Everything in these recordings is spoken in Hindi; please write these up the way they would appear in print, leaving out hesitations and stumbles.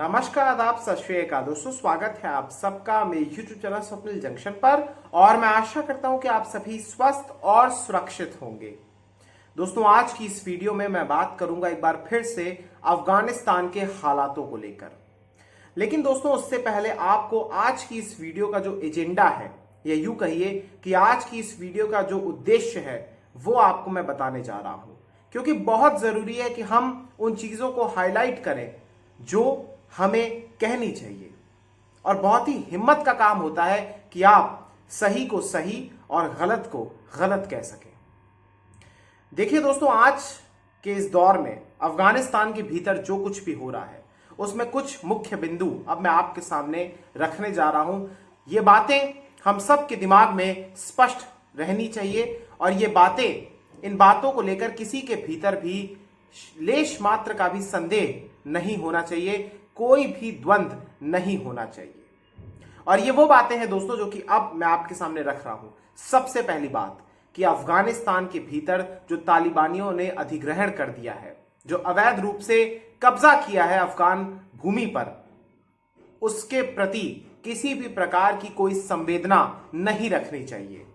नमस्कार, आदाब, सत श्री अकाल दोस्तों। स्वागत है आप सबका मेरे YouTube चैनल स्वप्निल जंक्शन पर और मैं आशा करता हूं कि आप सभी स्वस्थ और सुरक्षित होंगे। दोस्तों, आज की इस वीडियो में मैं बात करूंगा एक बार फिर से अफगानिस्तान के हालातों को लेकर। लेकिन दोस्तों, उससे पहले आपको आज की इस वीडियो का जो एजेंडा है, या यूं कहिए कि आज की इस वीडियो का जो उद्देश्य है, वो आपको मैं बताने जा रहा हूं, क्योंकि बहुत जरूरी है कि हम उन चीजों को हाईलाइट करें जो हमें कहनी चाहिए। और बहुत ही हिम्मत का काम होता है कि आप सही को सही और गलत को गलत कह सकें। देखिए दोस्तों, आज के इस दौर में अफगानिस्तान के भीतर जो कुछ भी हो रहा है, उसमें कुछ मुख्य बिंदु अब मैं आपके सामने रखने जा रहा हूं। ये बातें हम सब के दिमाग में स्पष्ट रहनी चाहिए और ये बातें, इन बातों को लेकर किसी के भीतर भी लेश मात्र का भी संदेह नहीं होना चाहिए, कोई भी द्वंद्व नहीं होना चाहिए। और ये वो बातें हैं दोस्तों जो कि अब मैं आपके सामने रख रहा हूं। सबसे पहली बात कि अफगानिस्तान के भीतर जो तालिबानियों ने अधिग्रहण कर दिया है, जो अवैध रूप से कब्जा किया है अफगान भूमि पर, उसके प्रति किसी भी प्रकार की कोई संवेदना नहीं रखनी चाहिए।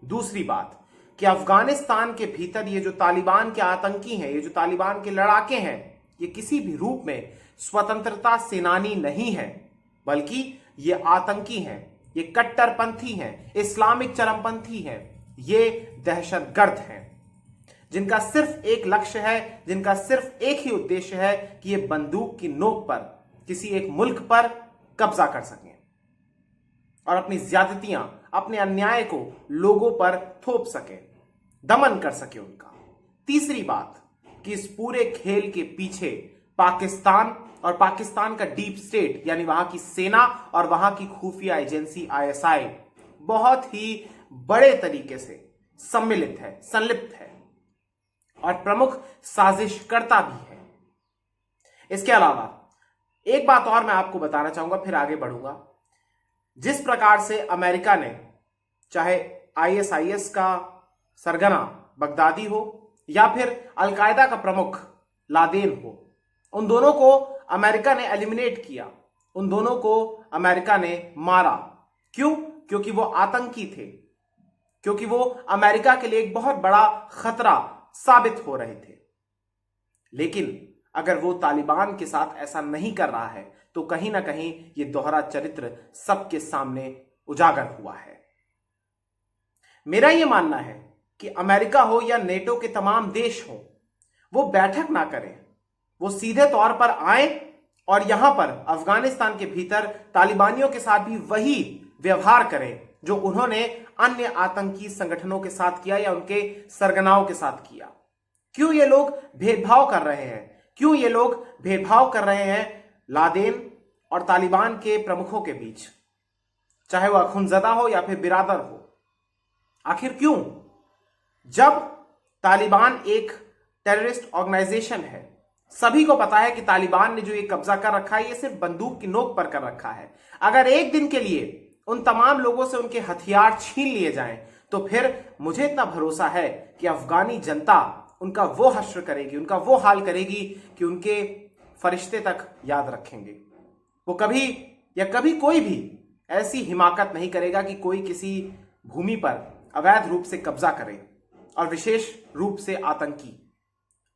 दूसरी बात कि अफगानिस्तान के भीतर ये जो तालिबान के आतंकी हैं, ये जो तालिबान के लड़ाके हैं, ये किसी भी रूप में स्वतंत्रता सेनानी नहीं है, बल्कि ये आतंकी हैं, ये कट्टरपंथी हैं, इस्लामिक चरमपंथी हैं, ये दहशतगर्द हैं, जिनका सिर्फ एक लक्ष्य है, जिनका सिर्फ एक ही उद्देश्य है कि ये बंदूक की नोक पर किसी एक मुल्क पर कब्जा कर सकें और अपनी ज्यादतियां, अपने अन्याय को लोगों पर थोप सकें, दमन कर सके उनका। तीसरी बात कि इस पूरे खेल के पीछे पाकिस्तान और पाकिस्तान का डीप स्टेट, यानी वहां की सेना और वहां की खुफिया एजेंसी आईएसआई बहुत ही बड़े तरीके से सम्मिलित है, संलिप्त है और प्रमुख साजिशकर्ता भी है। इसके अलावा एक बात और मैं आपको बताना चाहूंगा, फिर आगे बढ़ूंगा। जिस प्रकार से अमेरिका ने, चाहे आईएसआईएस का सरगना बगदादी हो या फिर अलकायदा का प्रमुख लादेन हो, उन दोनों को अमेरिका ने एलिमिनेट किया, उन दोनों को अमेरिका ने मारा। क्यों? क्योंकि वो आतंकी थे, क्योंकि वो अमेरिका के लिए एक बहुत बड़ा खतरा साबित हो रहे थे। लेकिन अगर वो तालिबान के साथ ऐसा नहीं कर रहा है तो कहीं ना कहीं ये दोहरा चरित्र सबके सामने उजागर हुआ है। मेरा यह मानना है कि अमेरिका हो या नेटो के तमाम देश हो, वो बैठक ना करें, वो सीधे तौर पर आए और यहां पर अफगानिस्तान के भीतर तालिबानियों के साथ भी वही व्यवहार करें जो उन्होंने अन्य आतंकी संगठनों के साथ किया या उनके सरगनाओं के साथ किया। क्यों ये लोग भेदभाव कर रहे हैं? क्यों ये लोग भेदभाव कर रहे हैं लादेन और तालिबान के प्रमुखों के बीच, चाहे वह अखुंजदा हो या फिर बिरादर हो? आखिर क्यों? जब तालिबान एक टेररिस्ट ऑर्गेनाइजेशन है, सभी को पता है कि तालिबान ने जो ये कब्जा कर रखा है, ये सिर्फ बंदूक की नोक पर कर रखा है। अगर एक दिन के लिए उन तमाम लोगों से उनके हथियार छीन लिए जाएं, तो फिर मुझे इतना भरोसा है कि अफगानी जनता उनका वो हश्र करेगी, उनका वो हाल करेगी कि उनके फरिश्ते तक याद रखेंगे। वो कभी या कभी कोई भी ऐसी हिमाकत नहीं करेगा कि कोई किसी भूमि पर अवैध रूप से कब्जा करे, और विशेष रूप से आतंकी।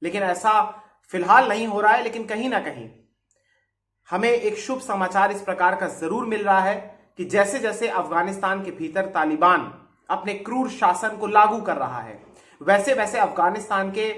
लेकिन ऐसा फिलहाल नहीं हो रहा है। लेकिन कहीं ना कहीं हमें एक शुभ समाचार इस प्रकार का जरूर मिल रहा है कि जैसे जैसे अफगानिस्तान के भीतर तालिबान अपने क्रूर शासन को लागू कर रहा है, वैसे वैसे अफगानिस्तान के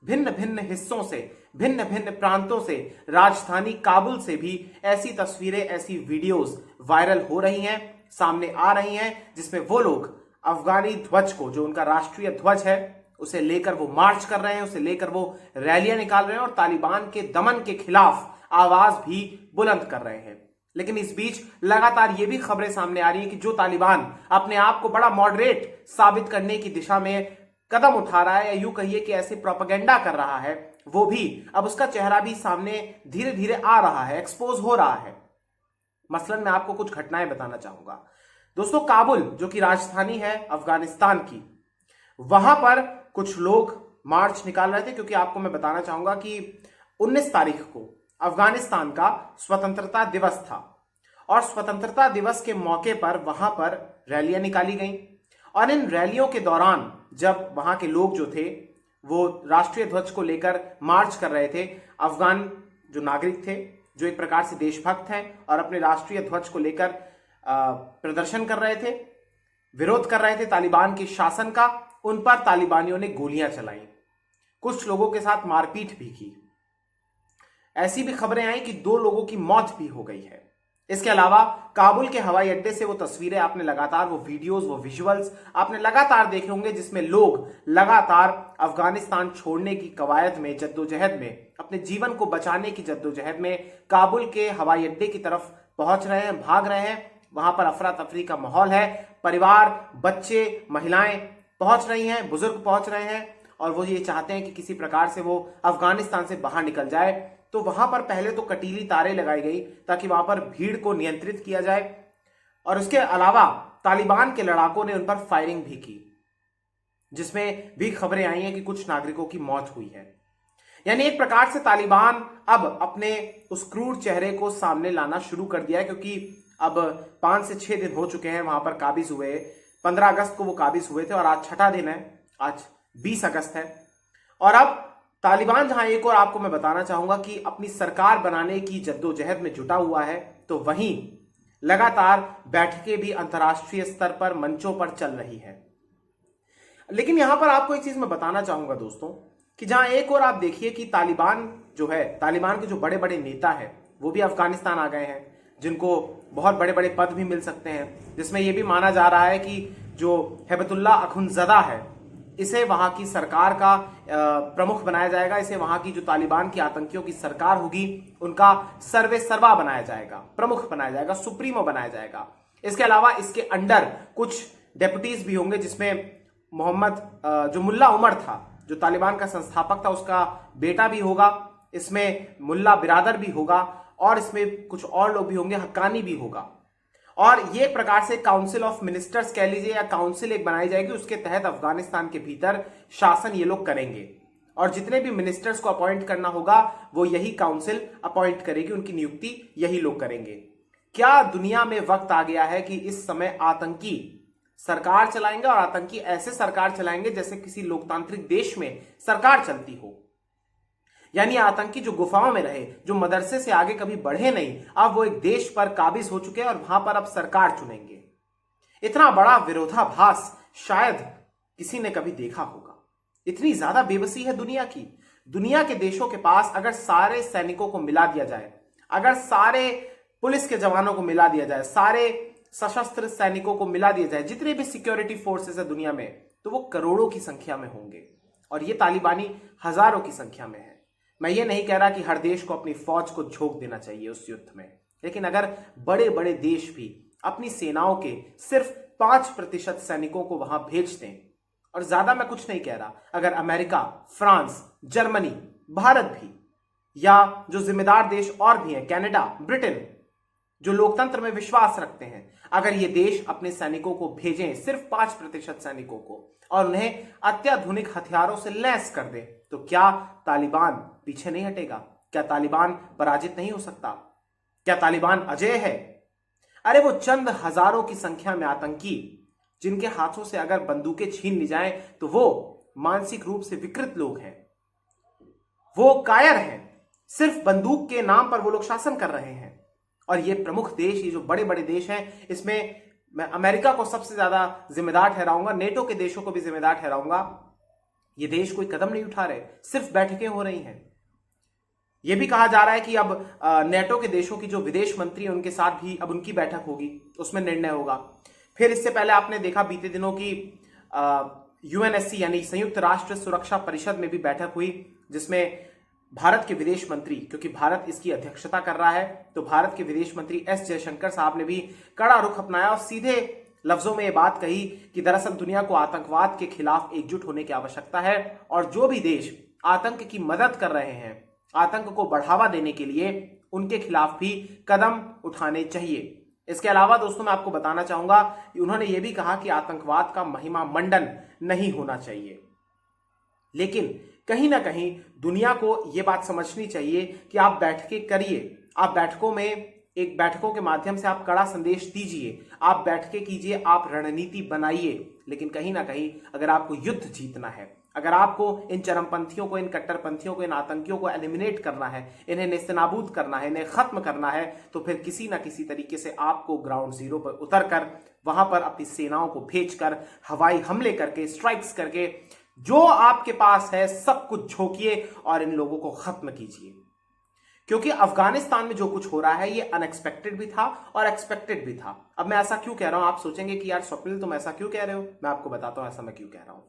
भिन्न भिन्न हिस्सों से, भिन्न भिन्न प्रांतों से, राजधानी काबुल से भी ऐसी तस्वीरें, ऐसी वीडियोस वायरल हो रही हैं, सामने आ रही हैं, जिसमें वो लोग अफगानी ध्वज को, जो उनका राष्ट्रीय ध्वज है, उसे लेकर वो मार्च कर रहे हैं, उसे लेकर वो रैलियां निकाल रहे हैं और तालिबान के दमन के खिलाफ आवाज भी बुलंद कर रहे हैं। लेकिन इस बीच लगातार ये भी खबरें सामने आ रही है कि जो तालिबान अपने आप को बड़ा मॉडरेट साबित करने की दिशा में कदम उठा रहा है, या यूं कहिए कि ऐसे प्रोपेगेंडा कर रहा है, वो भी अब उसका चेहरा भी सामने धीरे धीरे आ रहा है, एक्सपोज हो रहा है। मसलन मैं आपको कुछ घटनाएं बताना चाहूंगा। दोस्तों, काबुल जो कि राजधानी है अफगानिस्तान की, वहां पर कुछ लोग मार्च निकाल रहे थे, क्योंकि आपको मैं बताना चाहूंगा कि 19 तारीख को अफगानिस्तान का स्वतंत्रता दिवस था और स्वतंत्रता दिवस के मौके पर वहां पर रैलियां निकाली गईं और इन रैलियों के दौरान जब वहां के लोग जो थे वो राष्ट्रीय ध्वज को लेकर मार्च कर रहे थे, अफगान जो नागरिक थे जो एक प्रकार से देशभक्त हैं और अपने राष्ट्रीय ध्वज को लेकर प्रदर्शन कर रहे थे, विरोध कर रहे थे तालिबान के शासन का, उन पर तालिबानियों ने गोलियां चलाई, कुछ लोगों के साथ मारपीट भी की। ऐसी भी खबरें आई कि 2 लोगों की मौत भी हो गई है। इसके अलावा काबुल के हवाई अड्डे से वो तस्वीरें आपने लगातार, वो वीडियोस, वो विजुअल्स आपने लगातार देखे होंगे जिसमें लोग लगातार अफगानिस्तान छोड़ने की कवायद में, जद्दोजहद में, अपने जीवन को बचाने की जद्दोजहद में काबुल के हवाई अड्डे की तरफ पहुंच रहे हैं, भाग रहे हैं। वहां पर अफरा तफरी का माहौल है, परिवार, बच्चे, महिलाएं पहुंच रही हैं, बुजुर्ग पहुंच रहे हैं और वो ये चाहते हैं कि किसी प्रकार से वो अफगानिस्तान से बाहर निकल जाए। तो वहां पर पहले तो कटीली तारें लगाई गई ताकि वहां पर भीड़ को नियंत्रित किया जाए और उसके अलावा तालिबान के लड़ाकों ने उन पर फायरिंग भी की, जिसमें भी खबरें आई हैं कि कुछ नागरिकों की मौत हुई है। यानी एक प्रकार से तालिबान अब अपने उस क्रूर चेहरे को सामने लाना शुरू कर दिया है, क्योंकि अब 5 से 6 दिन हो चुके हैं वहां पर काबिज हुए। 15 अगस्त को वो काबिज हुए थे और आज 6ठा दिन है, आज 20 अगस्त है। और अब तालिबान जहां एक और आपको मैं बताना चाहूंगा कि अपनी सरकार बनाने की जद्दोजहद में जुटा हुआ है, तो वहीं लगातार बैठकें भी अंतर्राष्ट्रीय स्तर पर मंचों पर चल रही है। लेकिन यहां पर आपको एक चीज मैं बताना चाहूंगा दोस्तों कि जहां एक और आप देखिए कि तालिबान जो है, तालिबान के जो बड़े बड़े नेता है वो भी अफगानिस्तान आ गए हैं, जिनको बहुत बड़े बड़े पद भी मिल सकते हैं, जिसमें यह भी माना जा रहा है कि जो हेबतुल्ला अखुंजदा है इसे वहां की सरकार का प्रमुख बनाया जाएगा, इसे वहां की जो तालिबान की आतंकियों की सरकार होगी उनका सर्वे सर्वा बनाया जाएगा, प्रमुख बनाया जाएगा, सुप्रीमो बनाया जाएगा। इसके अलावा इसके अंडर कुछ डेप्यूटीज भी होंगे, जिसमें मोहम्मद जो मुल्ला उमर था, जो तालिबान का संस्थापक था, उसका बेटा भी होगा, इसमें मुल्ला बिरादर भी होगा और इसमें कुछ और लोग भी होंगे, हक्कानी भी होगा। और ये प्रकार से काउंसिल ऑफ मिनिस्टर्स कह लीजिए या काउंसिल एक बनाई जाएगी, उसके तहत अफगानिस्तान के भीतर शासन ये लोग करेंगे और जितने भी मिनिस्टर्स को अपॉइंट करना होगा वो यही काउंसिल अपॉइंट करेगी, उनकी नियुक्ति यही लोग करेंगे। क्या दुनिया में वक्त आ गया है कि इस समय आतंकी सरकार चलाएंगे और आतंकी ऐसे सरकार चलाएंगे जैसे किसी लोकतांत्रिक देश में सरकार चलती हो। यानी आतंकी जो गुफाओं में रहे, जो मदरसे से आगे कभी बढ़े नहीं, अब वो एक देश पर काबिज हो चुके हैं और वहां पर अब सरकार चुनेंगे। इतना बड़ा विरोधाभास शायद किसी ने कभी देखा होगा। इतनी ज्यादा बेबसी है दुनिया की। दुनिया के देशों के पास अगर सारे सैनिकों को मिला दिया जाए, अगर सारे पुलिस के जवानों को मिला दिया जाए, सारे सशस्त्र सैनिकों को मिला दिया जाए, जितने भी सिक्योरिटी फोर्सेस है दुनिया में, तो वो करोड़ों की संख्या में होंगे और ये तालिबानी हजारों की संख्या में है। मैं ये नहीं कह रहा कि हर देश को अपनी फौज को झोंक देना चाहिए उस युद्ध में, लेकिन अगर बड़े बड़े देश भी अपनी सेनाओं के सिर्फ 5% सैनिकों को वहां भेज दें, और ज्यादा मैं कुछ नहीं कह रहा, अगर अमेरिका, फ्रांस, जर्मनी, भारत भी, या जो जिम्मेदार देश और भी हैं, कनाडा, ब्रिटेन, जो लोकतंत्र में विश्वास रखते हैं, अगर ये देश अपने सैनिकों को भेजें, सिर्फ 5% सैनिकों को, और उन्हें अत्याधुनिक हथियारों से लैस कर दें, तो क्या तालिबान पीछे नहीं हटेगा? क्या तालिबान पराजित नहीं हो सकता? क्या तालिबान अजेय है? अरे वो चंद हजारों की संख्या में आतंकी जिनके हाथों से अगर बंदूकें छीन ली जाएं, तो वो मानसिक रूप से विकृत लोग हैं, वो कायर हैं, सिर्फ बंदूक के नाम पर वो लोग शासन कर रहे हैं। और ये प्रमुख देश, ये जो बड़े बड़े देश हैं, इसमें मैं अमेरिका को सबसे ज्यादा जिम्मेदार ठहराऊंगा, नेटो के देशों को भी जिम्मेदार ठहराऊंगा। ये देश कोई कदम नहीं उठा रहे, सिर्फ बैठकें हो रही हैं। यह भी कहा जा रहा है कि अब नेटो के देशों की जो विदेश मंत्री हैं उनके साथ भी अब उनकी बैठक होगी, उसमें निर्णय होगा। फिर इससे पहले आपने देखा बीते दिनों की यूएनएससी यानी संयुक्त राष्ट्र सुरक्षा परिषद में भी बैठक हुई, जिसमें भारत के विदेश मंत्री, क्योंकि भारत इसकी अध्यक्षता कर रहा है, तो भारत के विदेश मंत्री एस जयशंकर साहब ने भी कड़ा रुख अपनाया और सीधे लफ्जों में यह बात कही कि दरअसल दुनिया को आतंकवाद के खिलाफ एकजुट होने की आवश्यकता है और जो भी देश आतंक की मदद कर रहे हैं, आतंक को बढ़ावा देने के लिए, उनके खिलाफ भी कदम उठाने चाहिए। इसके अलावा दोस्तों मैं आपको बताना चाहूंगा कि उन्होंने ये भी कहा कि आतंकवाद का महिमा मंडन नहीं होना चाहिए। लेकिन कहीं ना कहीं दुनिया को यह बात समझनी चाहिए कि आप बैठकें करिए, आप बैठकों के माध्यम से आप कड़ा संदेश दीजिए, आप बैठकें कीजिए, आप रणनीति बनाइए, लेकिन कहीं ना कहीं अगर आपको युद्ध जीतना है, अगर आपको इन चरमपंथियों को, इन कट्टरपंथियों को, इन आतंकियों को एलिमिनेट करना है, इन्हें नेस्तनाबूद करना है, इन्हें खत्म करना है, तो फिर किसी ना किसी तरीके से आपको ग्राउंड जीरो पर उतरकर वहां पर अपनी सेनाओं को भेजकर हवाई हमले करके, स्ट्राइक्स करके, जो आपके पास है सब कुछ झोंकिए और इन लोगों को खत्म कीजिए। क्योंकि अफगानिस्तान में जो कुछ हो रहा है ये अनएक्सपेक्टेड भी था और एक्सपेक्टेड भी था। अब मैं ऐसा क्यों कह रहा हूं, आप सोचेंगे कि यार स्वप्निल तुम ऐसा क्यों कह रहे हो, मैं आपको बताता हूं ऐसा मैं क्यों कह रहा हूं।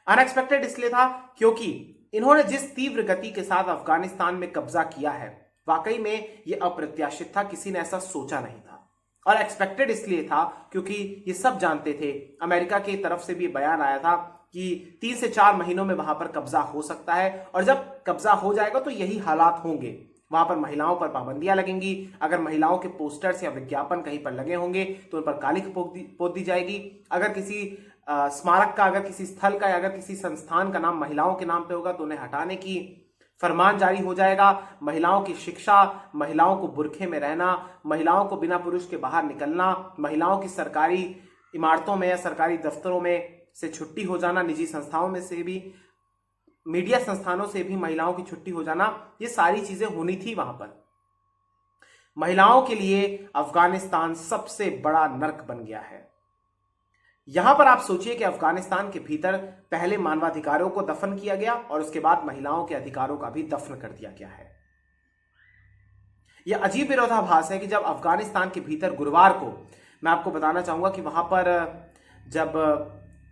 अनएक्सपेक्टेड इसलिए था क्योंकि इन्होंने जिस तीव्र गति के साथ अफगानिस्तान में कब्जा किया है, वाकई में यह अप्रत्याशित था, किसी ने ऐसा सोचा नहीं था। और एक्सपेक्टेड इसलिए था क्योंकि ये सब जानते थे, अमेरिका की तरफ से भी बयान आया था कि 3 से 4 महीनों में वहां पर कब्जा हो सकता है, और जब कब्जा हो जाएगा तो यही हालात होंगे। वहां पर महिलाओं पर पाबंदियां लगेंगी, अगर महिलाओं के पोस्टर्स या विज्ञापन कहीं पर लगे होंगे तो उन पर कालिख पोत दी जाएगी। अगर किसी स्मारक का, अगर किसी स्थल का या अगर किसी संस्थान का नाम महिलाओं के नाम पे होगा तो उन्हें हटाने की फरमान जारी हो जाएगा। महिलाओं की शिक्षा, महिलाओं को बुरखे में रहना, महिलाओं को बिना पुरुष के बाहर निकलना, महिलाओं की सरकारी इमारतों में या सरकारी दफ्तरों में से छुट्टी हो जाना, निजी संस्थाओं में से भी, मीडिया संस्थानों से भी महिलाओं की छुट्टी हो जाना, ये सारी चीजें होनी थी वहां पर। महिलाओं के लिए अफगानिस्तान सबसे बड़ा नर्क बन गया है। यहां पर आप सोचिए कि अफगानिस्तान के भीतर पहले मानवाधिकारों को दफन किया गया और उसके बाद महिलाओं के अधिकारों का भी दफन कर दिया गया है। यह अजीब विरोधाभास है कि जब अफगानिस्तान के भीतर गुरुवार को, मैं आपको बताना चाहूंगा कि वहां पर जब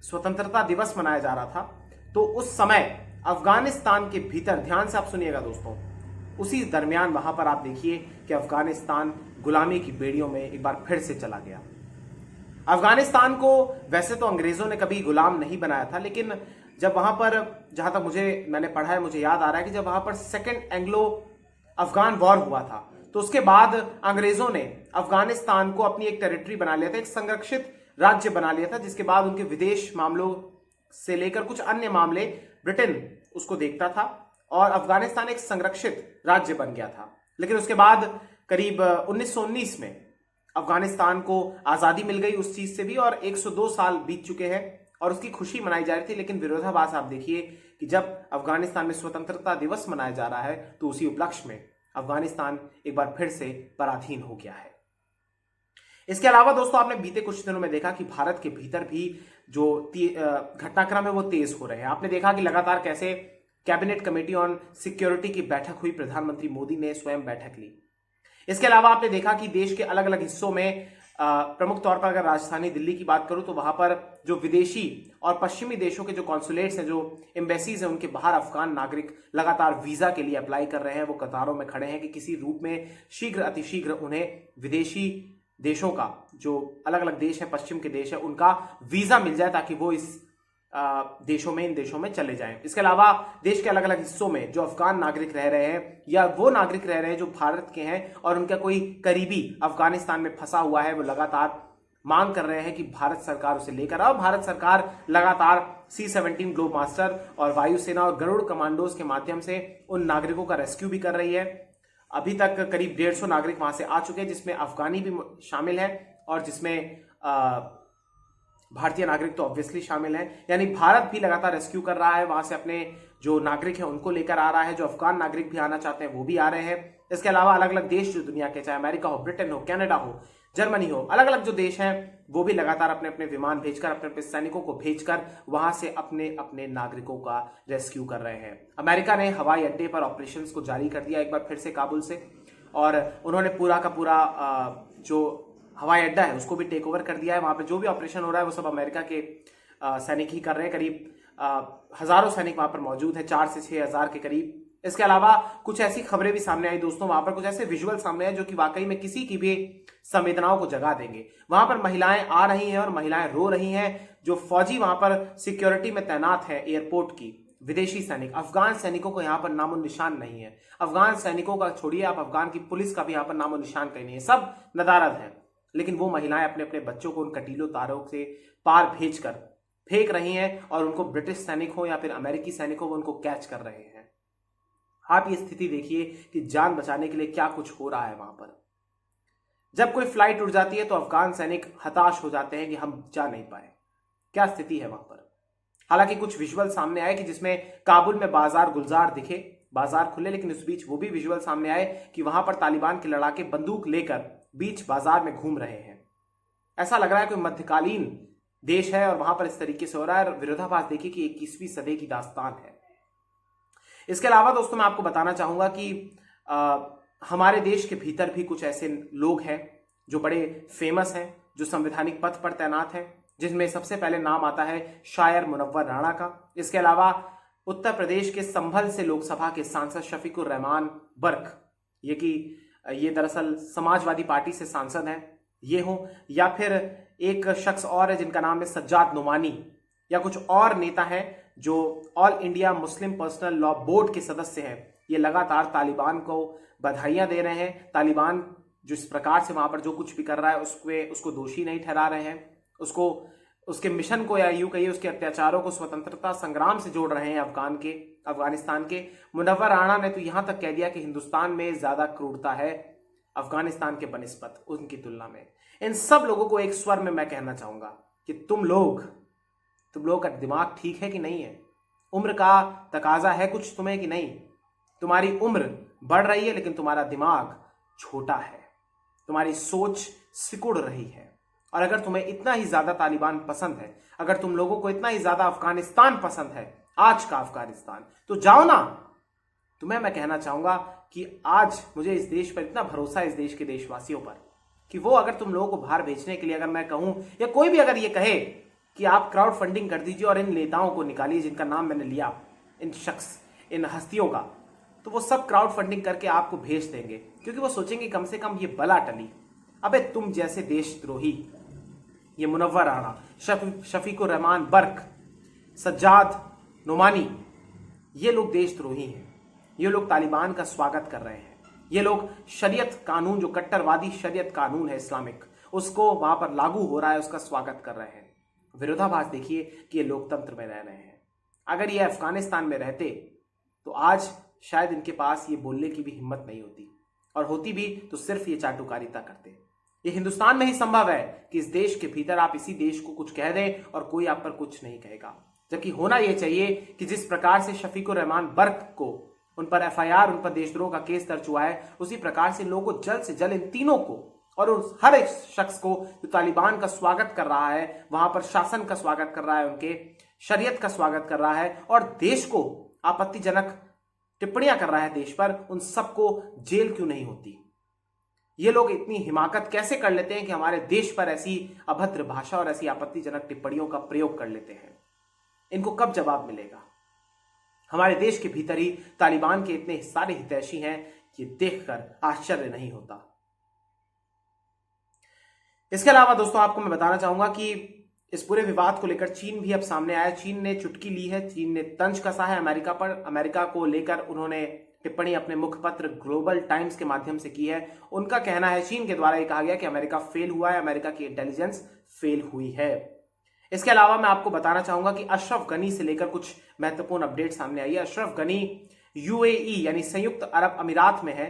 स्वतंत्रता दिवस मनाया जा रहा था तो उस समय अफगानिस्तान के भीतर, ध्यान से आप सुनिएगा दोस्तों, उसी दरमियान वहां पर आप देखिए कि अफगानिस्तान गुलामी की बेड़ियों में एक बार फिर से चला गया। अफगानिस्तान को वैसे तो अंग्रेजों ने कभी गुलाम नहीं बनाया था, लेकिन जब वहां पर, जहां तक मैंने पढ़ा है, मुझे याद आ रहा है कि जब वहां पर सेकेंड एंग्लो अफगान वॉर हुआ था तो उसके बाद अंग्रेजों ने अफगानिस्तान को अपनी एक टेरिटरी बना लिया था, एक संरक्षित राज्य बना लिया था, जिसके बाद उनके विदेश मामलों से लेकर कुछ अन्य मामले ब्रिटेन उसको देखता था और अफगानिस्तान एक संरक्षित राज्य बन गया था। लेकिन उसके बाद करीब 1919 में अफगानिस्तान को आजादी मिल गई उस चीज से भी, और 102 साल बीत चुके हैं और उसकी खुशी मनाई जा रही थी। लेकिन विरोधाभास आप देखिए कि जब अफगानिस्तान में स्वतंत्रता दिवस मनाया जा रहा है तो उसी उपलक्ष्य में अफगानिस्तान एक बार फिर से पराधीन हो गया है। इसके अलावा दोस्तों, आपने बीते कुछ दिनों में देखा कि भारत के भीतर भी जो घटनाक्रम है वो तेज हो रहे हैं। आपने देखा कि लगातार कैसे कैबिनेट कमेटी ऑन सिक्योरिटी की बैठक हुई, प्रधानमंत्री मोदी ने स्वयं बैठक ली। इसके अलावा आपने देखा कि देश के अलग अलग हिस्सों में, प्रमुख तौर पर अगर राजधानी दिल्ली की बात करूं तो वहां पर जो विदेशी और पश्चिमी देशों के जो कॉन्सुलेट्स हैं, जो एम्बेसीज हैं, उनके बाहर अफगान नागरिक लगातार वीजा के लिए अप्लाई कर रहे हैं। वो कतारों में खड़े हैं कि किसी रूप में शीघ्र अतिशीघ्र उन्हें विदेशी देशों का, जो अलग अलग देश है, पश्चिम के देश है, उनका वीजा मिल जाए ताकि वो इस इन देशों में चले जाएं। इसके अलावा देश के अलग अलग हिस्सों में जो अफगान नागरिक रह रहे हैं या वो नागरिक रह रहे हैं जो भारत के हैं और उनका कोई करीबी अफगानिस्तान में फंसा हुआ है, वो लगातार मांग कर रहे हैं कि भारत सरकार उसे लेकर आओ। भारत सरकार लगातार C-17 ग्लोब मास्टर और वायुसेना और गरुड़ कमांडोज के माध्यम से उन नागरिकों का रेस्क्यू भी कर रही है। अभी तक करीब 150 नागरिक वहां से आ चुके हैं, जिसमें अफगानी भी शामिल है और जिसमें भारतीय नागरिक तो ऑब्वियसली शामिल हैं। यानी भारत भी लगातार रेस्क्यू कर रहा है, वहां से अपने जो नागरिक हैं उनको लेकर आ रहा है। जो अफगान नागरिक भी आना चाहते हैं वो भी आ रहे हैं। इसके अलावा अलग अलग देश जो दुनिया के, चाहे अमेरिका हो, ब्रिटेन हो, कनाडा हो, जर्मनी हो, अलग अलग जो देश हैं वो भी लगातार अपने अपने विमान भेजकर, अपने अपने सैनिकों को भेजकर वहां से अपने अपने नागरिकों का रेस्क्यू कर रहे हैं। अमेरिका ने हवाई अड्डे पर ऑपरेशंस को जारी कर दिया एक बार फिर से काबुल से, और उन्होंने पूरा का पूरा जो हवाई अड्डा है उसको भी टेक ओवर कर दिया है। वहां पे जो भी ऑपरेशन हो रहा है वो सब अमेरिका के सैनिक ही कर रहे हैं। करीब हजारों सैनिक वहां पर मौजूद है, 4 से 6 हजार के करीब। इसके अलावा कुछ ऐसी खबरें भी सामने आई दोस्तों, वहां पर कुछ ऐसे विजुअल सामने आए जो कि वाकई में किसी की भी संवेदनाओं को जगा देंगे। वहां पर महिलाएं आ रही हैं और महिलाएं रो रही हैं। जो फौजी वहां पर सिक्योरिटी में तैनात है एयरपोर्ट की, विदेशी सैनिक, अफगान सैनिकों को यहाँ पर नामो निशान नहीं है। अफगान सैनिकों का छोड़िए, आप अफगान की पुलिस का भी यहाँ पर नामो निशान कहीं नहीं है, सब नदारद है। लेकिन वो महिलाएं अपने अपने बच्चों को उन कटीलों तारों से पार फेंक रही हैं और उनको ब्रिटिश सैनिक हो या फिर अमेरिकी सैनिक हो वो उनको कैच कर रहे हैं। आप ये स्थिति देखिए कि जान बचाने के लिए क्या कुछ हो रहा है वहां पर। जब कोई फ्लाइट उड़ जाती है तो अफगान सैनिक हताश हो जाते हैं कि हम जा नहीं पाए। क्या स्थिति है वहां पर। हालांकि कुछ विजुअल सामने आए कि जिसमें काबुल में बाजार गुलजार दिखे, बाजार खुले, लेकिन इस बीच वो भी विजुअल सामने आए कि वहां पर तालिबान के लड़ाके बंदूक लेकर बीच बाजार में घूम रहे हैं। ऐसा लग रहा है कोई मध्यकालीन देश है और वहां पर इस तरीके से हो रहा है। विरोधाभास देखिए कि 21वीं सदी की दास्तान है। इसके अलावा दोस्तों मैं आपको बताना चाहूंगा कि हमारे देश के भीतर भी कुछ ऐसे लोग हैं जो बड़े फेमस हैं, जो संवैधानिक पद पर तैनात हैं, जिसमें सबसे पहले नाम आता है शायर मुनव्वर राणा का। इसके अलावा उत्तर प्रदेश के संभल से लोकसभा के सांसद शफीकुर रहमान बर्क, ये दरअसल समाजवादी पार्टी से सांसद हैं, ये हो, या फिर एक शख्स और है जिनका नाम है सज्जाद नोमानी, या कुछ और नेता हैं जो all India Muslim personal law board के सदस्य हैं। ये लगातार तालिबान को बधाइयां दे रहे हैं। तालिबान जो इस प्रकार से वहां पर जो कुछ भी कर रहा है उसको दोषी नहीं ठहरा रहे हैं, उसके मिशन को या यूं कहिए उसके अत्याचारों को स्वतंत्रता संग्राम से जोड़ रहे हैं अफगानिस्तान के। मुनव्वर राणा ने तो यहां तक कह दिया कि हिंदुस्तान में ज्यादा क्रूरता है अफगानिस्तान के बनिस्बत उनकी तुलना में। इन सब लोगों को एक स्वर में मैं कहना चाहूंगा कि तुम लोग का दिमाग ठीक है कि नहीं है? उम्र का तकाजा है कुछ तुम्हें कि नहीं? तुम्हारी उम्र बढ़ रही है लेकिन तुम्हारा दिमाग छोटा है, तुम्हारी सोच सिकुड़ रही है। और अगर तुम्हें इतना ही ज्यादा तालिबान पसंद है, अगर तुम लोगों को इतना ही ज्यादा अफगानिस्तान पसंद है, आज का अफगानिस्तान, तो जाओ ना। तुम्हें मैं कहना चाहूंगा कि आज मुझे इस देश पर इतना भरोसा है, इस देश के देशवासियों पर, कि वो अगर तुम लोगों को बाहर भेजने के लिए अगर मैं कहूं या कोई भी अगर ये कहे कि आप क्राउड फंडिंग कर दीजिए और इन नेताओं को निकालिए जिनका नाम मैंने लिया, इन हस्तियों का, तो वो सब क्राउड फंडिंग करके आपको भेज देंगे, क्योंकि वो सोचेंगे कम से कम ये बला टली। अबे तुम जैसे देशद्रोही, ये मुनव्वर राणा, शफीकुर रहमान बर्क, सज्जाद नोमानी, ये लोग देशद्रोही हैं। ये लोग तालिबान का स्वागत कर रहे हैं। ये लोग शरीयत कानून, जो कट्टरवादी शरीयत कानून है इस्लामिक, उसको वहां पर लागू हो रहा है, उसका स्वागत कर रहे हैं। विरोधाभास देखिए कि ये लोकतंत्र में रह रहे हैं। अगर ये अफगानिस्तान में रहते तो आज शायद इनके पास ये बोलने की भी हिम्मत नहीं होती, और होती भी तो सिर्फ ये चाटुकारिता करते। ये हिंदुस्तान में ही संभव है कि इस देश के भीतर आप इसी देश को कुछ कह दें और कोई आप पर कुछ नहीं कहेगा। जबकि होना यह चाहिए कि जिस प्रकार से शफीकुर रहमान बर्क को, उन पर FIR, उन पर देशद्रोह का केस दर्ज हुआ है, उसी प्रकार से लोगों को जल्द से जल्द इन तीनों को और उस हर एक शख्स को जो तालिबान का स्वागत कर रहा है, वहां पर शासन का स्वागत कर रहा है, उनके शरीयत का स्वागत कर रहा है और देश को आपत्तिजनक टिप्पणियां कर रहा है देश पर, उन सबको जेल क्यों नहीं होती? ये लोग इतनी हिमाकत कैसे कर लेते हैं कि हमारे देश पर ऐसी अभद्र भाषा और ऐसी आपत्तिजनक टिप्पणियों का प्रयोग कर लेते हैं? इनको कब जवाब मिलेगा? हमारे देश के भीतर ही तालिबान के इतने सारे हितैषी हैं, ये देखकर आश्चर्य नहीं होता। इसके अलावा दोस्तों आपको मैं बताना चाहूंगा कि इस पूरे विवाद को लेकर चीन भी अब सामने आया। चीन ने चुटकी ली है, चीन ने तंज कसा है अमेरिका पर। अमेरिका को लेकर उन्होंने टिप्पणी अपने मुखपत्र ग्लोबल टाइम्स के माध्यम से की है। उनका कहना है, चीन के द्वारा ये कहा गया कि अमेरिका फेल हुआ है, अमेरिका की इंटेलिजेंस फेल हुई है। इसके अलावा मैं आपको बताना चाहूंगा कि अशरफ गनी से लेकर कुछ महत्वपूर्ण अपडेट सामने आई है। अशरफ गनी UAE यानी संयुक्त अरब अमीरात में है।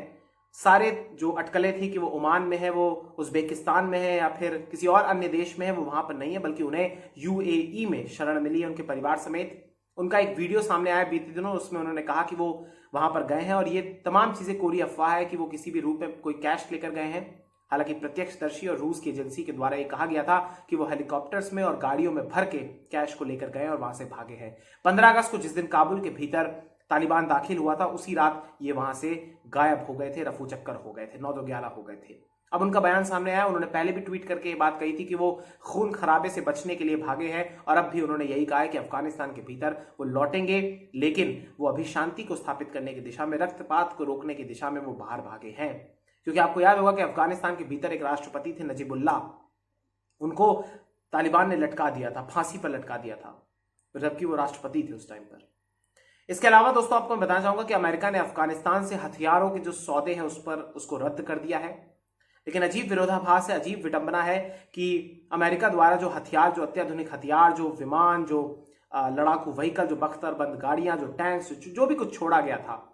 सारे जो अटकलें थी कि वो ओमान में है, वो उज्बेकिस्तान में है या फिर किसी और अन्य देश में है, वो वहां पर नहीं है, बल्कि उन्हें UAE में शरण मिली है उनके परिवार समेत। उनका एक वीडियो सामने आया बीते दिनों, उसमें उन्होंने कहा कि वो वहां पर गए हैं और ये तमाम चीजें कोरी अफवाह है कि वो किसी भी रूप में कोई कैश लेकर गए हैं। हालांकि प्रत्यक्षदर्शी और रूस की एजेंसी के द्वारा ये कहा गया था कि वो हेलीकॉप्टर्स में और गाड़ियों में भर के कैश को लेकर गए और वहां से भागे हैं। 15 अगस्त को जिस दिन काबुल के भीतर तालिबान दाखिल हुआ था, उसी रात ये वहां से गायब हो गए थे, रफू चक्कर हो गए थे, 9-11 हो गए थे। अब उनका बयान सामने आया। उन्होंने पहले भी ट्वीट करके ये बात कही थी कि वो खून खराबे से बचने के लिए भागे हैं, और अब भी उन्होंने यही कहा है कि अफगानिस्तान के भीतर वो लौटेंगे, लेकिन वो अभी शांति को स्थापित करने की दिशा में, रक्तपात को रोकने की दिशा में वो बाहर भागे हैं। क्योंकि आपको याद होगा कि अफगानिस्तान के भीतर एक राष्ट्रपति थे नजीबुल्लाह, उनको तालिबान ने लटका दिया था, फांसी पर लटका दिया था, जबकि वो राष्ट्रपति थे उस टाइम पर। इसके अलावा दोस्तों आपको मैं बताना चाहूंगा कि अमेरिका ने अफगानिस्तान से हथियारों के जो सौदे हैं उसको रद्द कर दिया है। लेकिन अजीब विरोधाभास है, अजीब विडंबना है कि अमेरिका द्वारा जो हथियार, जो अत्याधुनिक हथियार, जो विमान, जो लड़ाकू व्हीकल, जो बख्तरबंद गाड़ियां, जो टैंक्स, जो भी कुछ छोड़ा गया था,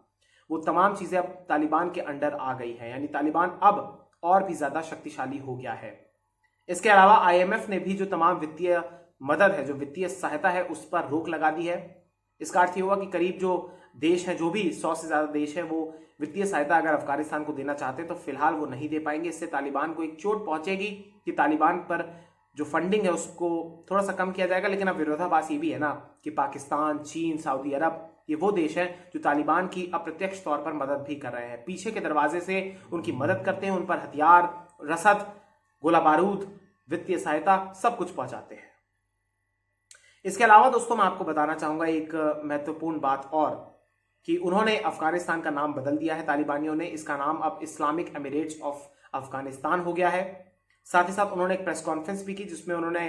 वो तमाम चीजें अब तालिबान के अंडर आ गई है। यानी तालिबान अब और भी ज्यादा शक्तिशाली हो गया है। इसके अलावा आईएमएफ ने भी जो तमाम वित्तीय मदद है, जो वित्तीय सहायता है, उस पर रोक लगा दी है। इसका अर्थ ये हुआ कि करीब जो देश हैं, जो भी 100 से ज्यादा देश हैं, वो वित्तीय सहायता अगर अफगानिस्तान को देना चाहते हैं तो फिलहाल वो नहीं दे पाएंगे। इससे तालिबान को एक चोट पहुंचेगी कि तालिबान पर जो फंडिंग है उसको थोड़ा सा कम किया जाएगा। लेकिन अब विरोधाभास ये भी है ना कि पाकिस्तान, चीन, सऊदी अरब, ये वो देश हैं जो तालिबान की अप्रत्यक्ष तौर पर मदद भी कर रहे हैं, पीछे के दरवाजे से उनकी मदद करते हैं, उन पर हथियार, रसद, गोला बारूद, वित्तीय सहायता सब कुछ पहुंचाते हैं। इसके अलावा दोस्तों मैं आपको बताना चाहूंगा एक महत्वपूर्ण बात और, कि उन्होंने अफगानिस्तान का नाम बदल दिया है तालिबानियों ने। इसका नाम अब इस्लामिक एमिरेट्स ऑफ अफगानिस्तान हो गया है। साथ ही साथ उन्होंने एक प्रेस कॉन्फ्रेंस भी की जिसमें उन्होंने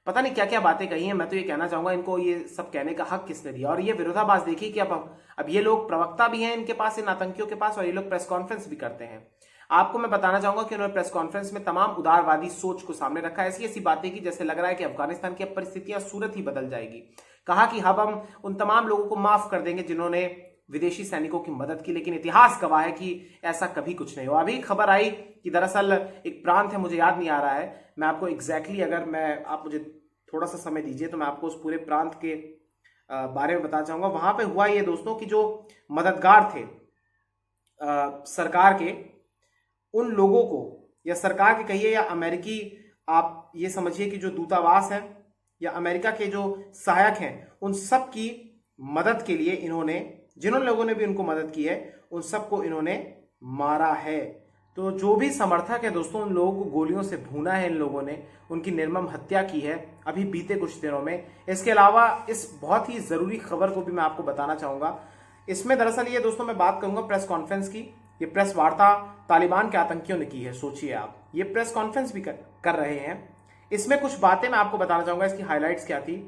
पता नहीं क्या क्या बातें कही हैं। मैं तो ये कहना चाहूंगा, इनको ये सब कहने का हक किसने दिया? और ये विरोधाभास देखिए कि अब ये लोग प्रवक्ता भी हैं इनके पास, इन आतंकियों के पास, और ये लोग प्रेस कॉन्फ्रेंस भी करते हैं। आपको मैं बताना चाहूंगा कि उन्होंने प्रेस कॉन्फ्रेंस में तमाम उदारवादी सोच को सामने रखा। ऐसी ऐसी बातें की जैसे लग रहा है कि अफगानिस्तान की अब परिस्थितियां, सूरत ही बदल जाएगी। कहा कि अब हम उन तमाम लोगों को माफ कर देंगे जिन्होंने विदेशी सैनिकों की मदद की, लेकिन इतिहास गवाह है कि ऐसा कभी कुछ नहीं हुआ। अभी खबर आई कि दरअसल एक प्रांत है, मुझे याद नहीं आ रहा है, मैं आपको एग्जैक्टली आप मुझे थोड़ा सा समय दीजिए तो मैं आपको उस पूरे प्रांत के बारे में बताना चाहूंगा। वहां पे हुआ ये दोस्तों कि जो मददगार थे सरकार के, उन लोगों को, या सरकार के कहिए या अमेरिकी, आप ये समझिए कि जो दूतावास है या अमेरिका के जो सहायक हैं, उन सब की मदद के लिए इन्होंने, जिन लोगों ने भी उनको मदद की है, उन सबको इन्होंने मारा है। तो जो भी समर्थक है दोस्तों, उन लोगों को गोलियों से भूना है इन लोगों ने, उनकी निर्मम हत्या की है अभी बीते कुछ दिनों में। इसके अलावा इस बहुत ही जरूरी खबर को भी मैं आपको बताना चाहूंगा। इसमें दरअसल ये दोस्तों मैं बात करूंगा प्रेस कॉन्फ्रेंस की। ये प्रेस वार्ता तालिबान के आतंकियों ने की है। सोचिए आप, ये प्रेस कॉन्फ्रेंस भी कर रहे हैं। इसमें कुछ बातें मैं आपको बताना चाहूंगा, इसकी हाइलाइट्स क्या थी।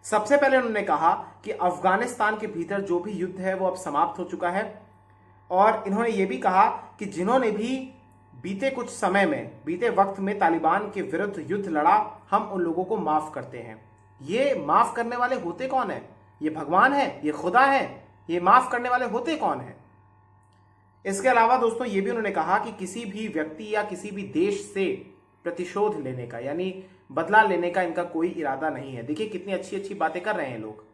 सबसे पहले उन्होंने कहा कि अफगानिस्तान के भीतर जो भी युद्ध है वो अब समाप्त हो चुका है, और इन्होंने ये भी कहा कि जिन्होंने भी बीते कुछ समय में, बीते वक्त में तालिबान के विरुद्ध युद्ध लड़ा, हम उन लोगों को माफ करते हैं। ये माफ करने वाले होते कौन है? ये भगवान है? ये खुदा है? ये माफ करने वाले होते कौन है? इसके अलावा दोस्तों ये भी उन्होंने कहा कि किसी भी व्यक्ति या किसी भी देश से प्रतिशोध लेने का, यानी बदला लेने का इनका कोई इरादा नहीं है। देखिए कितनी अच्छी अच्छी बातें कर रहे हैं लोग।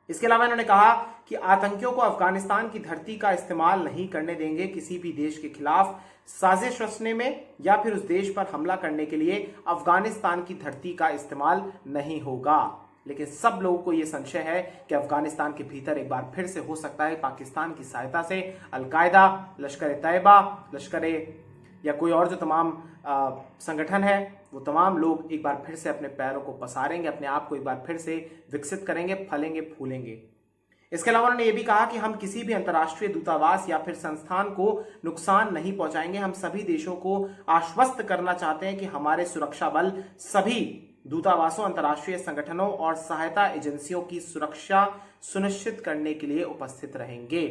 इसके अलावा इन्होंने कहा कि आतंकियों को अफगानिस्तान की धरती का इस्तेमाल नहीं करने देंगे। किसी भी देश के खिलाफ साजिश रचने में या फिर उस देश पर हमला करने के लिए अफगानिस्तान की धरती का इस्तेमाल नहीं होगा। लेकिन सब लोगों को यह संशय है कि अफगानिस्तान के भीतर एक बार फिर से हो सकता है पाकिस्तान की सहायता से अलकायदा, लश्कर तैयबा, लश्कर या कोई और जो तमाम संगठन है, वो तमाम लोग एक बार फिर से अपने पैरों को पसारेंगे, अपने आप को एक बार फिर से विकसित करेंगे, फलेंगे, फूलेंगे। इसके अलावा उन्होंने ये भी कहा कि हम किसी भी अंतर्राष्ट्रीय दूतावास या फिर संस्थान को नुकसान नहीं पहुंचाएंगे। हम सभी देशों को आश्वस्त करना चाहते हैं कि हमारे सुरक्षा बल सभी दूतावासों, अंतर्राष्ट्रीय संगठनों और सहायता एजेंसियों की सुरक्षा सुनिश्चित करने के लिए उपस्थित रहेंगे।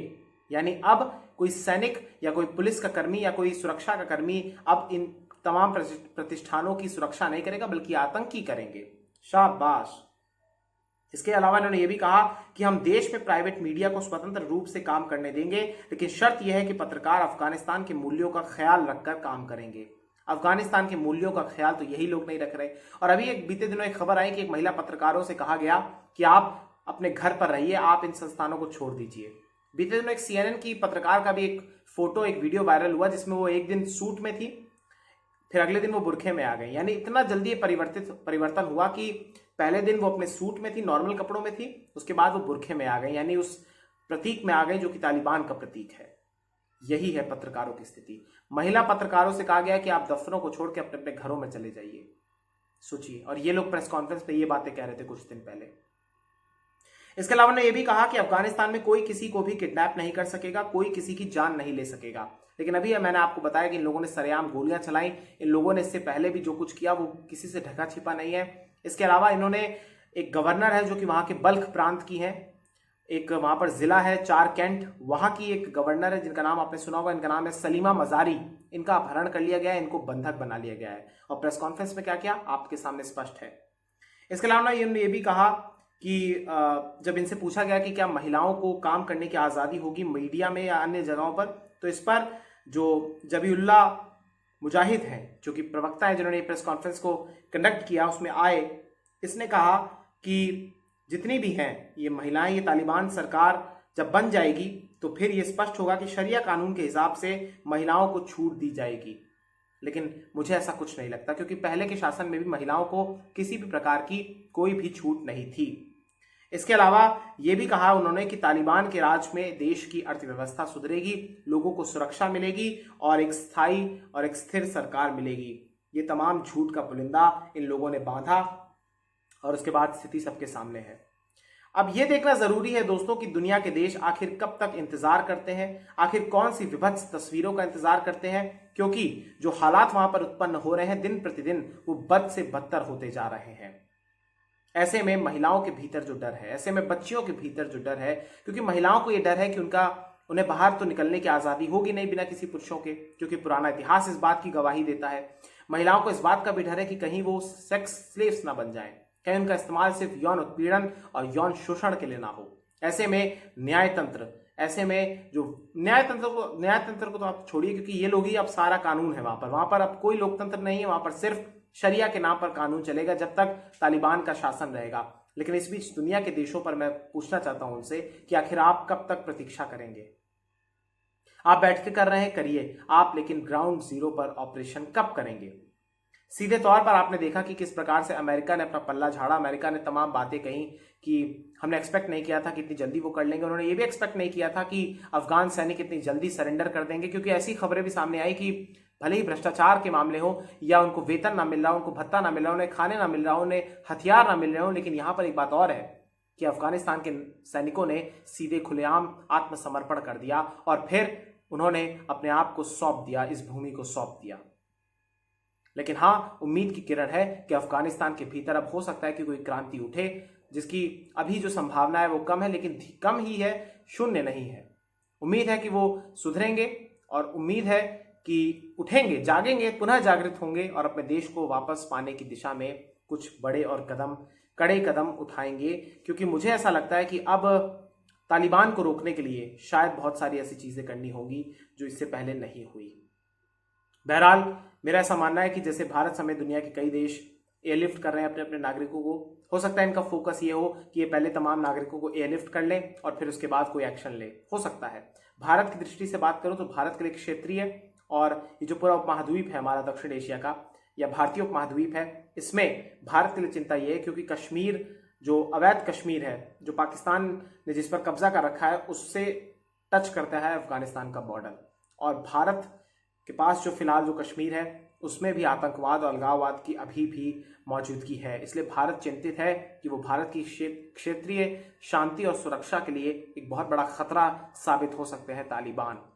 यानी अब कोई सैनिक या कोई पुलिस का कर्मी या कोई सुरक्षा का कर्मी अब इन तमाम प्रतिष्ठानों की सुरक्षा नहीं करेगा, बल्कि आतंकी करेंगे। शाबाश। इसके अलावा इन्होंने ये भी कहा कि हम देश में प्राइवेट मीडिया को स्वतंत्र रूप से काम करने देंगे, लेकिन शर्त यह है कि पत्रकार अफगानिस्तान के मूल्यों का ख्याल रखकर काम करेंगे। अफगानिस्तान के मूल्यों का ख्याल तो यही लोग नहीं रख रहे। और अभी एक बीते दिनों एक खबर आई कि एक महिला पत्रकारों से कहा गया कि आप अपने घर पर रहिए, आप इन संस्थानों को छोड़ दीजिए। बीते दिनों एक CNN की पत्रकार का भी एक फोटो, एक वीडियो वायरल हुआ जिसमें वो एक दिन सूट में थी, फिर अगले दिन वो बुरखे में आ गई। यानी इतना जल्दी परिवर्तन हुआ कि पहले दिन वो अपने सूट में थी, नॉर्मल कपड़ों में थी, उसके बाद वो बुरखे में आ गई, यानी उस प्रतीक में आ गई जो कि तालिबान का प्रतीक है। यही है पत्रकारों की स्थिति। महिला पत्रकारों से कहा गया कि आप दफ्तरों को छोड़ के अपने अपने घरों में चले जाइए। सोचिए। और ये लोग प्रेस कॉन्फ्रेंस पे ये बातें कह रहे थे कुछ दिन पहले। इसके अलावा उन्होंने ये भी कहा कि अफगानिस्तान में कोई किसी को भी किडनैप नहीं कर सकेगा, कोई किसी की जान नहीं ले सकेगा। लेकिन अभी मैंने आपको बताया कि इन लोगों ने सरेआम गोलियां चलाई। इन लोगों ने इससे पहले भी जो कुछ किया वो किसी से ढका छिपा नहीं है। इसके अलावा इन्होंने एक गवर्नर है जो कि वहां के बल्ख प्रांत की है, एक वहां पर जिला है चारकैंट, वहां की एक गवर्नर है जिनका नाम आपने सुना होगा, इनका नाम है सलीमा मजारी। इनका अपहरण कर लिया गया है, इनको बंधक बना लिया गया है। और प्रेस कॉन्फ्रेंस में क्या किया आपके सामने स्पष्ट है। इसके अलावा इन्होंने ये भी कहा कि जब इनसे पूछा गया कि क्या महिलाओं को काम करने की आज़ादी होगी मीडिया में या अन्य जगहों पर, तो इस पर जो जबीउल्ला मुजाहिद हैं, जो कि प्रवक्ता है जिन्होंने प्रेस कॉन्फ्रेंस को कंडक्ट किया, उसमें आए, इसने कहा कि जितनी भी हैं ये महिलाएं, ये तालिबान सरकार जब बन जाएगी तो फिर ये स्पष्ट होगा कि शरिया कानून के हिसाब से महिलाओं को छूट दी जाएगी। लेकिन मुझे ऐसा कुछ नहीं लगता, क्योंकि पहले के शासन में भी महिलाओं को किसी भी प्रकार की कोई भी छूट नहीं थी। इसके अलावा यह भी कहा उन्होंने कि तालिबान के राज में देश की अर्थव्यवस्था सुधरेगी, लोगों को सुरक्षा मिलेगी और एक स्थायी और एक स्थिर सरकार मिलेगी। ये तमाम झूठ का पुलिंदा इन लोगों ने बांधा और उसके बाद स्थिति सबके सामने है। अब यह देखना जरूरी है दोस्तों कि दुनिया के देश आखिर कब तक इंतजार करते हैं, आखिर कौन सी विभत्स तस्वीरों का इंतजार करते हैं, क्योंकि जो हालात वहां पर उत्पन्न हो रहे हैं दिन प्रतिदिन वो बद से बदतर होते जा रहे हैं। ऐसे में महिलाओं के भीतर जो डर है, ऐसे में बच्चियों के भीतर जो डर है, क्योंकि महिलाओं को यह डर है कि उन्हें बाहर तो निकलने की आजादी होगी नहीं बिना किसी पुरुषों के, क्योंकि पुराना इतिहास इस बात की गवाही देता है। महिलाओं को इस बात का भी डर है कि कहीं वो सेक्स स्लेव्स ना बन जाएं, कहीं उनका इस्तेमाल सिर्फ यौन उत्पीड़न और यौन शोषण के लिए ना हो। ऐसे में न्यायतंत्र, ऐसे में जो न्यायतंत्र को तो आप छोड़िए, क्योंकि ये लोग ही अब सारा कानून है वहां पर अब कोई लोकतंत्र नहीं है, वहां पर सिर्फ शरिया के नाम पर कानून चलेगा जब तक तालिबान का शासन रहेगा। लेकिन इस बीच दुनिया के देशों पर मैं पूछना चाहता हूं उनसे कि आखिर आप कब तक प्रतीक्षा करेंगे? आप बैठ के कर रहे हैं, करिए आप, लेकिन ग्राउंड जीरो पर ऑपरेशन कब करेंगे? सीधे तौर पर आपने देखा कि किस प्रकार से अमेरिका ने अपना पल्ला झाड़ा। अमेरिका ने तमाम बातें कही कि हमने एक्सपेक्ट नहीं किया था कि इतनी जल्दी वो कर लेंगे। उन्होंने ये भी एक्सपेक्ट नहीं किया था कि अफगान सैनिक इतनी जल्दी सरेंडर कर देंगे, क्योंकि ऐसी खबरें भी सामने आई कि भले ही भ्रष्टाचार के मामले हो या उनको वेतन ना मिल रहा हो, उनको भत्ता ना मिल रहा हो, उन्हें खाने ना मिल रहा हो, उन्हें हथियार ना मिल रहे हो, लेकिन यहां पर एक बात और है कि अफगानिस्तान के सैनिकों ने सीधे खुलेआम आत्मसमर्पण कर दिया और फिर उन्होंने अपने आप को सौंप दिया, इस भूमि को सौंप दिया। लेकिन हां, उम्मीद की किरण है कि अफगानिस्तान के भीतर अब हो सकता है कि कोई क्रांति उठे, जिसकी अभी जो संभावना है वो कम है, लेकिन कम ही है, शून्य नहीं है। उम्मीद है कि वो सुधरेंगे और उम्मीद है कि उठेंगे, जागेंगे, पुनः जागृत होंगे और अपने देश को वापस पाने की दिशा में कुछ बड़े और कड़े कदम उठाएंगे। क्योंकि मुझे ऐसा लगता है कि अब तालिबान को रोकने के लिए शायद बहुत सारी ऐसी चीजें करनी होंगी जो इससे पहले नहीं हुई। बहरहाल मेरा ऐसा मानना है कि जैसे भारत समेत दुनिया के कई देश एयरलिफ्ट कर रहे हैं अपने अपने नागरिकों को, हो सकता है इनका फोकस ये हो कि ये पहले तमाम नागरिकों को एयरलिफ्ट कर लें और फिर उसके बाद कोई एक्शन ले। हो सकता है। भारत की दृष्टि से बात करूं तो भारत के लिए क्षेत्रीय और ये जो पूरा उपमहाद्वीप है हमारा दक्षिण एशिया का या भारतीय उपमहाद्वीप है, इसमें भारत के लिए चिंता ये है क्योंकि कश्मीर, जो अवैध कश्मीर है, जो पाकिस्तान ने जिस पर कब्जा कर रखा है, उससे टच करता है अफगानिस्तान का बॉर्डर। और भारत के पास जो फिलहाल जो कश्मीर है उसमें भी आतंकवाद और अलगाववाद की अभी भी मौजूदगी है। इसलिए भारत चिंतित है कि वो भारत की क्षेत्रीय शांति और सुरक्षा के लिए एक बहुत बड़ा खतरा साबित हो सकते हैं तालिबान।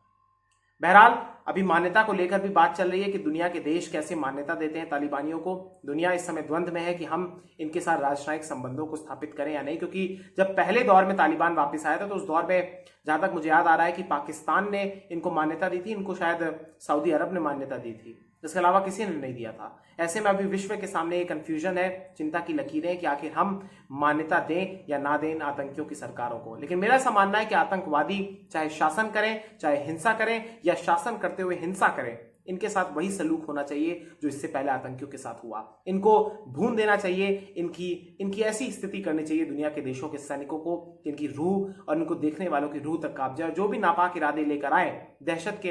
बहरहाल अभी मान्यता को लेकर भी बात चल रही है कि दुनिया के देश कैसे मान्यता देते हैं तालिबानियों को। दुनिया इस समय द्वंद्व में है कि हम इनके साथ राजनयिक संबंधों को स्थापित करें या नहीं, क्योंकि जब पहले दौर में तालिबान वापस आया था तो उस दौर में जहां तक मुझे याद आ रहा है कि पाकिस्तान ने इनको मान्यता दी थी, इनको शायद सऊदी अरब ने मान्यता दी थी, इसके अलावा किसी ने नहीं दिया था। ऐसे में अभी विश्व के सामने एक कंफ्यूजन है, चिंता की लकीरें कि आखिर हम मान्यता दें या ना दें आतंकियों की सरकारों को। लेकिन मेरा ऐसा मानना है कि आतंकवादी चाहे शासन करें, चाहे हिंसा करें या शासन करते हुए हिंसा करें, इनके साथ वही सलूक होना चाहिए जो इससे पहले आतंकियों के साथ हुआ। इनको भून देना चाहिए, इनकी ऐसी स्थिति करनी चाहिए दुनिया के देशों के सैनिकों को कि इनकी रूह और इनको देखने वालों की रूह तक कांप जाए। जो भी नापाक इरादे लेकर आए, दहशत के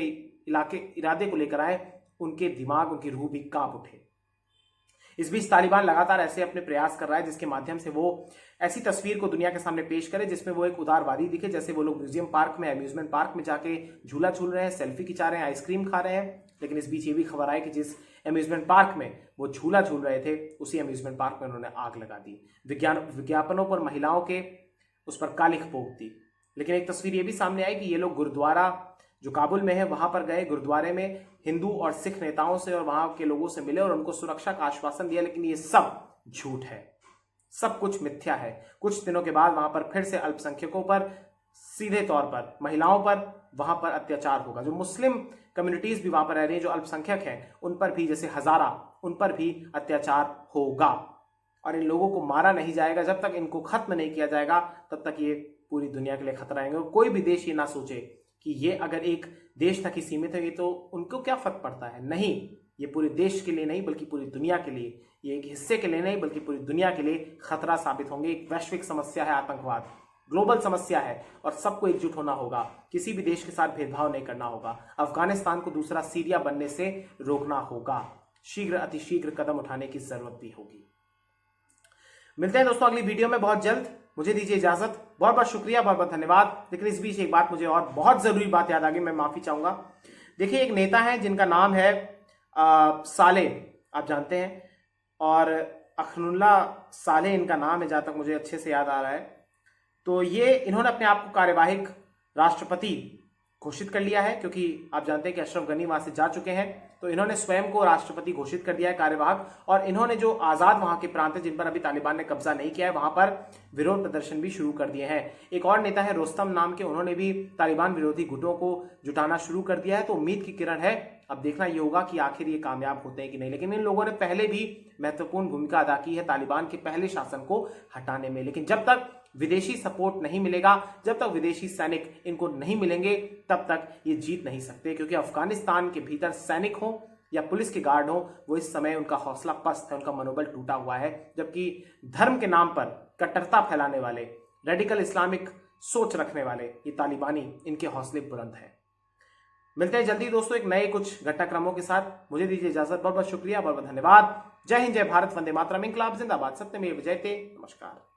इरादे को लेकर आए, उनके दिमाग, उनकी रूह भी कांप उठे। इस बीच तालिबान लगातार ऐसे अपने प्रयास कर रहा है जिसके माध्यम से वो ऐसी तस्वीर को दुनिया के सामने पेश करे जिसमें वो एक उदारवादी दिखे। जैसे वो लोग म्यूजियम पार्क में, अम्यूजमेंट पार्क में जाके झूला झूल रहे हैं, सेल्फी खिंचा रहे हैं, आइसक्रीम खा रहे हैं। लेकिन इस बीच ये भी खबर आई कि जिस अम्यूजमेंट पार्क में वो झूला झूल रहे थे, उसी अम्यूजमेंट पार्क में उन्होंने आग लगा दी। विज्ञापनों पर महिलाओं के उस पर कालिख पोत दी। लेकिन एक तस्वीर ये भी सामने आई कि ये लोग गुरुद्वारा जो काबुल में है वहां पर गए, गुरुद्वारे में हिंदू और सिख नेताओं से और वहां के लोगों से मिले और उनको सुरक्षा का आश्वासन दिया। लेकिन ये सब झूठ है, सब कुछ मिथ्या है। कुछ दिनों के बाद वहां पर फिर से अल्पसंख्यकों पर, सीधे तौर पर महिलाओं पर वहां पर अत्याचार होगा। जो मुस्लिम कम्युनिटीज भी वहां पर रह रही है, जो अल्पसंख्यक हैं, उन पर भी, जैसे हजारा, उन पर भी अत्याचार होगा। और इन लोगों को मारा नहीं जाएगा, जब तक इनको खत्म नहीं किया जाएगा तब तक ये पूरी दुनिया के लिए खतरा आएंगे। और कोई भी देश ये ना सोचे कि ये अगर एक देश तक ही सीमित है, ये तो उनको क्या फर्क पड़ता है। नहीं, ये पूरे देश के लिए नहीं बल्कि पूरी दुनिया के लिए, ये एक हिस्से के लिए नहीं बल्कि पूरी दुनिया के लिए खतरा साबित होंगे। एक वैश्विक समस्या है आतंकवाद, ग्लोबल समस्या है, और सबको एकजुट होना होगा। किसी भी देश के साथ भेदभाव नहीं करना होगा। अफगानिस्तान को दूसरा सीरिया बनने से रोकना होगा। शीघ्र अतिशीघ्र कदम उठाने की जरूरत भी होगी। मिलते हैं दोस्तों अगली वीडियो में बहुत जल्द। मुझे दीजिए इजाजत। बहुत बहुत शुक्रिया, बहुत बहुत धन्यवाद। लेकिन इस बीच एक बात मुझे और बहुत जरूरी बात याद आ गई, मैं माफी चाहूंगा। देखिए, एक नेता है जिनका नाम है साले, आप जानते हैं, और अखनुल्ला साले इनका नाम है, जहां तक मुझे अच्छे से याद आ रहा है। तो ये इन्होंने अपने आप को कार्यवाहक राष्ट्रपति घोषित कर लिया है, क्योंकि आप जानते हैं कि अशरफ गनी वहां से जा चुके हैं। तो इन्होंने स्वयं को राष्ट्रपति घोषित कर दिया है, कार्यवाहक। और इन्होंने जो आजाद वहां के प्रांत है जिन पर अभी तालिबान ने कब्जा नहीं किया है, वहां पर विरोध प्रदर्शन भी शुरू कर दिए हैं। एक और नेता है रोस्तम नाम के, उन्होंने भी तालिबान विरोधी गुटों को जुटाना शुरू कर दिया है। तो उम्मीद की किरण है। अब देखना ये होगा कि आखिर ये कामयाब होते हैं कि नहीं। लेकिन इन लोगों ने पहले भी महत्वपूर्ण भूमिका अदा की है तालिबान के पहले शासन को हटाने में। लेकिन जब तक विदेशी सपोर्ट नहीं मिलेगा, जब तक विदेशी सैनिक इनको नहीं मिलेंगे, तब तक ये जीत नहीं सकते। क्योंकि अफगानिस्तान के भीतर सैनिक हो या पुलिस के गार्ड हो, वो इस समय उनका हौसला पस्त है, उनका मनोबल टूटा हुआ है। जबकि धर्म के नाम पर कट्टरता फैलाने वाले, रेडिकल इस्लामिक सोच रखने वाले ये तालिबानी, इनके हौसले बुलंद हैं। मिलते हैं जल्दी दोस्तों एक नए कुछ घटनाक्रमों के साथ। मुझे दीजिए इजाजत। बहुत बहुत शुक्रिया, बहुत बहुत धन्यवाद। जय हिंद, जय भारत, वंदे मातरम, इंकलाब जिंदाबाद, सत्यमेव जयते। नमस्कार।